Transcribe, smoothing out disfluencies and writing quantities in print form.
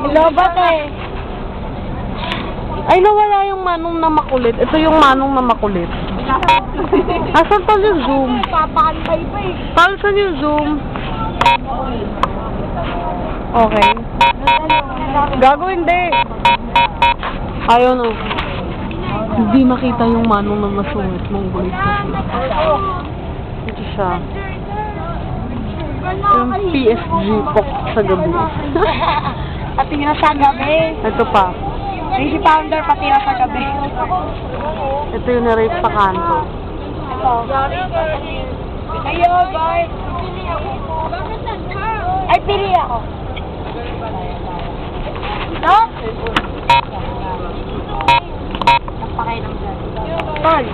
Lobat eh. Ay, nawala yung manong na makulit. Ito yung manong na makulit. Asan pa yung zoom? Papakantay pa eh. Saan yung zoom? Okay. Gago, hindi. Ayun o. Hindi makita yung manong na masungit mong gulit kasi. Ito siya. Yung PSG po sa gabi. Pati na sa gabi. Ito pa. Yung si Pounder pati na sa gabi. Ito yung na-rape sa kanto. Ito. Ayo, guys. Ay, pili ako. No? Napakailang dyan. Pan.